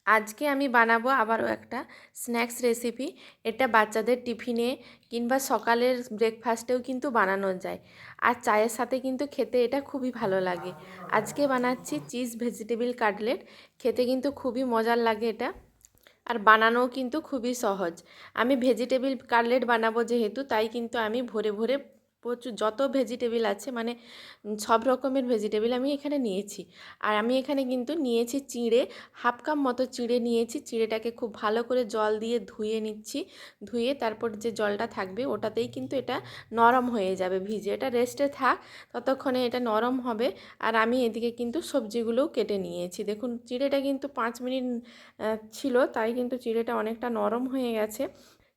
আজকে আমি বানাবো আবারও একটা স্ন্যাক্স রেসিপি। এটা বাচ্চাদের টিফিনে কিংবা সকালের ব্রেকফাস্টেও কিন্তু বানানো যায়, আর চায়ের সাথে কিন্তু খেতে এটা খুবই ভালো লাগে। আজকে বানাচ্ছি চিজ ভেজিটেবল কাটলেট। খেতে কিন্তু খুবই মজার লাগে এটা, আর বানানোও কিন্তু খুবই সহজ। আমি ভেজিটেবল কাটলেট বানাবো যেহেতু, তাই কিন্তু আমি ভরে ভরে প্রচুর যত ভেজিটেবল আছে মানে সব রকমের ভেজিটেবল আমি এখানে নিয়েছি। আর আমি এখানে কিন্তু নিয়েছি চিঁড়ে, হাফ কাপ মতো চিঁড়ে নিয়েছি। চিঁড়েটাকে খুব ভালো করে জল দিয়ে ধুয়ে নিচ্ছি। ধুয়ে তারপর যে জলটা থাকবে ওটাতেই কিন্তু এটা নরম হয়ে যাবে, ভিজে এটা রেস্টে থাক, ততক্ষণে এটা নরম হবে। আর আমি এদিকে কিন্তু সবজিগুলোও কেটে নিয়েছি। দেখুন চিঁড়েটা কিন্তু 5 মিনিট ছিল, তাই কিন্তু চিঁড়েটা অনেকটা নরম হয়ে গেছে।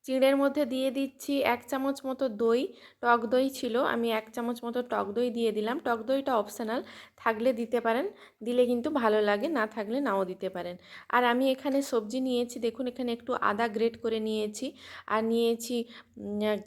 চিঁড়ের মধ্যে দিয়ে দিচ্ছি 1 চামচ মতো দই। টক দই ছিল, আমি 1 চামচ মতো টক দই দিয়ে দিলাম। টক দইটা অপশনাল, থাকলে দিতে পারেন, দিলে কিন্তু ভালো লাগে, না থাকলে নাও দিতে পারেন। আর আমি এখানে সবজি নিয়েছি, দেখুন এখানে একটু আদা গ্রেট করে নিয়েছি, আর নিয়েছি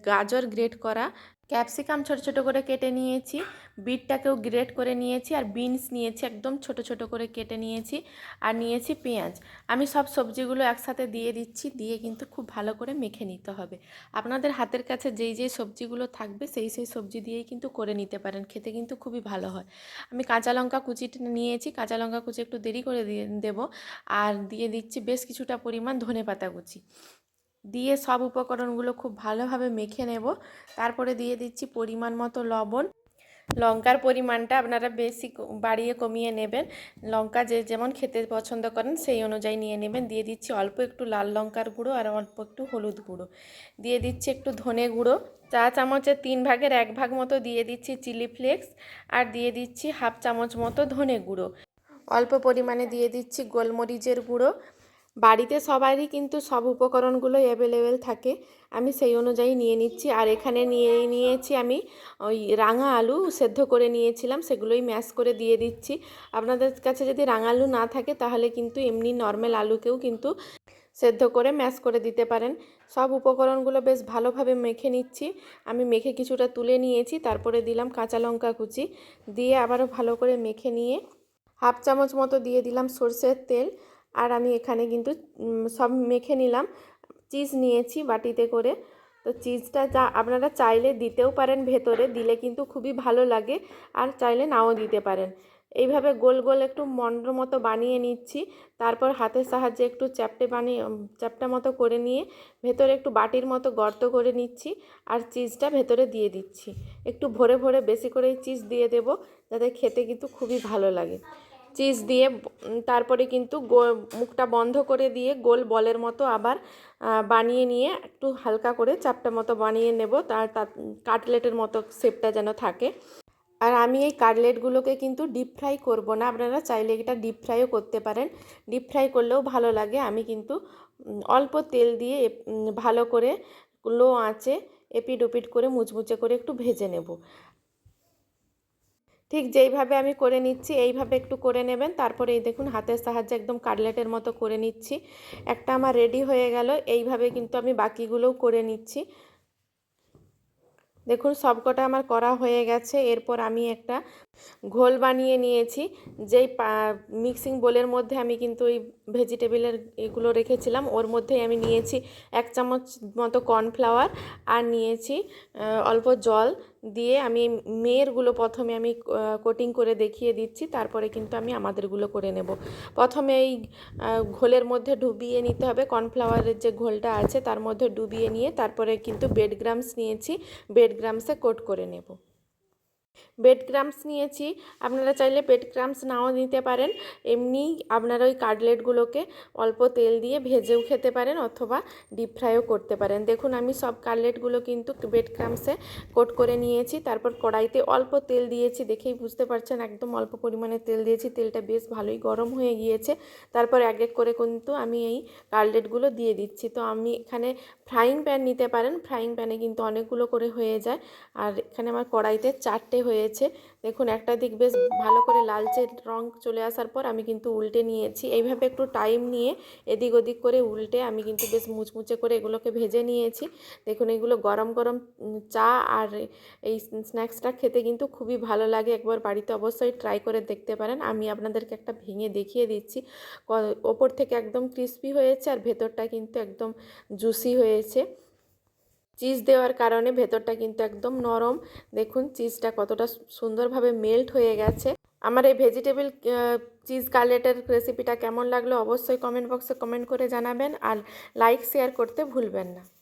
গাজর গ্রেট করা, ক্যাপসিকাম ছোট ছোট করে কেটে নিয়েছি, বিটটাকেও গ্রেট করে নিয়েছি, আর বিনস নিয়েছি একদম ছোট ছোট করে কেটে নিয়েছি, আর নিয়েছি পেঁয়াজ। আমি সব সবজিগুলো একসাথে দিয়ে দিচ্ছি, দিয়ে কিন্তু খুব ভালো করে মেখে নিতে হবে। আপনাদের হাতের কাছে যেই যেই সবজিগুলো থাকবে সেই সেই সবজি দিয়েই কিন্তু করে নিতে পারেন, খেতে কিন্তু খুবই ভালো হয়। আমি কাঁচা লঙ্কা কুচিটা নিয়েছি, কাঁচা লঙ্কা কুচি একটু দেরি করে দিয়ে দেবো। আর দিয়ে দিচ্ছি বেশ কিছুটা পরিমাণ ধনেপাতা কুচি, দিয়ে সব উপকরণগুলো খুব ভালোভাবে মেখে নেব। তারপরে দিয়ে দিচ্ছি পরিমাণ মতো লবণ। লঙ্কার পরিমাণটা আপনারা বেশি বাড়িয়ে কমিয়ে নেবেন, লঙ্কা যে যেমন খেতে পছন্দ করেন সেই অনুযায়ী নিয়ে নেবেন। দিয়ে দিচ্ছি অল্প একটু লাল লঙ্কার গুঁড়ো, আর অল্প একটু হলুদ গুঁড়ো। দিয়ে দিচ্ছি একটু ধনে গুঁড়ো, চা চামচের 3 ভাগের 1 ভাগ মতো দিয়ে দিচ্ছি চিলি ফ্লেক্স, আর দিয়ে দিচ্ছি হাফ চামচ মতো ধনে গুঁড়ো। অল্প পরিমাণে দিয়ে দিচ্ছি গোলমরিচের গুঁড়ো। বাড়িতে সবারই কিন্তু সব উপকরণগুলো অ্যাভেলেবেল থাকে, আমি সেই অনুযায়ী নিয়ে নিচ্ছি। আর এখানে নিয়েছি আমি ওই রাঙা আলু সেদ্ধ করে নিয়েছিলাম, সেগুলোই ম্যাশ করে দিয়ে দিচ্ছি। আপনাদের কাছে যদি রাঙা আলু না থাকে তাহলে কিন্তু এমনি নর্মাল আলুকেও কিন্তু সেদ্ধ করে ম্যাশ করে দিতে পারেন। সব উপকরণগুলো বেশ ভালোভাবে মেখে নিচ্ছি। আমি মেখে কিছুটা তুলে নিয়েছি, তারপরে দিলাম কাঁচা লঙ্কা কুচি, দিয়ে আবারও ভালো করে মেখে নিয়ে হাফ চামচ মতো দিয়ে দিলাম সরষের তেল। আর আমি এখানে কিন্তু সব মেখে নিলাম। চিজ নিয়েছি বাটিতে করে, তো চিজটা যা আপনারা চাইলে দিতেও পারেন, ভেতরে দিলে কিন্তু খুবই ভালো লাগে, আর চাইলে নাও দিতে পারেন। এইভাবে গোল গোল একটু মন্ড মতো বানিয়ে নিচ্ছি। তারপর হাতের সাহায্যে একটু চ্যাপ্টা মতো করে নিয়ে ভেতরে একটু বাটির মতো গর্ত করে নিচ্ছি, আর চিজটা ভেতরে দিয়ে দিচ্ছি। একটু ভরে ভরে বেশি করেই চিজ দিয়ে দেব, যাতে খেতে কিন্তু খুবই ভালো লাগে। চিজ দিয়ে তারপরে কিন্তু মুখটা বন্ধ করে দিয়ে গোল বলের মতো আবার বানিয়ে নিয়ে একটু হালকা করে চাপটা মতো বানিয়ে নেব, তার কাটলেটের মতো শেপটা যেন থাকে। আর আমি এই কাটলেটগুলোকে কিন্তু ডিপ ফ্রাই করব না, আপনারা চাইলে এটা ডিপ ফ্রাইও করতে পারেন, ডিপ ফ্রাই করলেও ভালো লাগে। আমি কিন্তু অল্প তেল দিয়ে ভালো করে লো আঁচে এপিট ওপিট করে মুচমুচে করে একটু ভেজে নেব। ঠিক যেইভাবে আমি করে নিচ্ছি এইভাবে একটু করে নেবেন। তারপরে এই দেখুন হাতের সাহায্যে একদম কাটলেটের মতো করে নিচ্ছি। একটা আমার রেডি হয়ে গেল, এইভাবে কিন্তু আমি বাকিগুলোও করে নিচ্ছি। দেখুন সবকটা আমার করা হয়ে গেছে। এরপর আমি একটা ঘোল বানিয়ে নিয়েছি, যেই মিক্সিং বোলের মধ্যে আমি কিন্তু ওই ভেজিটেবলের এগুলো রেখেছিলাম, ওর মধ্যেই আমি নিয়েছি 1 চামচ মতো কর্নফ্লাওয়ার, আর নিয়েছি অল্প জল। দিয়ে আমি মেয়েরগুলো প্রথমে আমি কোটিং করে দেখিয়ে দিচ্ছি, তারপরে কিন্তু আমি আমাদেরগুলো করে নেব। প্রথমে এই ঘোলের মধ্যে ডুবিয়ে নিতে হবে, কর্নফ্লাওয়ারের যে ঘোলটা আছে তার মধ্যে ডুবিয়ে নিয়ে তারপরে কিন্তু ব্রেড ক্রাম্বস নিয়েছি, ব্রেড ক্রাম্বসে কোট করে নেব। ব্রেড ক্রাম্বস নিয়েছি, আপনারা চাইলে ব্রেড ক্রাম্বস নাও নিতে পারেন, এমনি আপনারা ওই কাটলেটগুলোকে অল্প তেল দিয়ে ভেজেও খেতে পারেন অথবা ডিপ ফ্রাইও করতে পারেন। দেখুন আমি সব কাটলেটগুলো কিন্তু ব্রেড ক্রাম্বসে কোট করে নিয়েছি, তারপর কড়াইতে অল্প তেল দিয়েছি, দেখেই বুঝতে পারছেন একদম অল্প পরিমাণে তেল দিয়েছি, তেলটা বেশ ভালোই গরম হয়ে গিয়েছে। তারপর এক এক করে কিন্তু আমি এই কাটলেটগুলো দিয়ে দিচ্ছি। তো আমি এখানে ফ্রাইং প্যান নিতে পারেন, ফ্রাইং প্যানে কিন্তু অনেকগুলো করে হয়ে যায়। আর এখানে আমার কড়াইতে 4টে লালচে হয়েছে। দেখুন একটা দিক বেশ ভালো করে লালচে রং চলে আসার পর আমি কিন্তু উল্টে নিয়েছি। এইভাবে একটু টাইম নিয়ে এদিক ওদিক করে উল্টে আমি কিন্তু বেশ মুচমুচে করে এগুলোকে ভেজে নিয়েছি। দেখুন এগুলো গরম গরম চা আর এই স্ন্যাক্সটা খেতে কিন্তু খুবই ভালো লাগে। একবার বাড়িতে অবশ্যই ট্রাই করে দেখতে পারেন। আমি আপনাদেরকে একটা ভেঙে দেখিয়ে দিচ্ছি। ওপর থেকে একদম ক্রিস্পি হয়েছে আর ভেতরটা কিন্তু একদম জুসি হয়েছে। চিজ দেওয়ার কারণে ভেতরটা কিন্তু একদম নরম। দেখুন চিজটা কতটা সুন্দরভাবে মেল্ট হয়ে গেছে। আমার এই ভেজিটেবল চিজ কাটলেটের রেসিপিটা কেমন লাগলো অবশ্যই কমেন্ট বক্সে কমেন্ট করে জানাবেন আর লাইক শেয়ার করতে ভুলবেন না।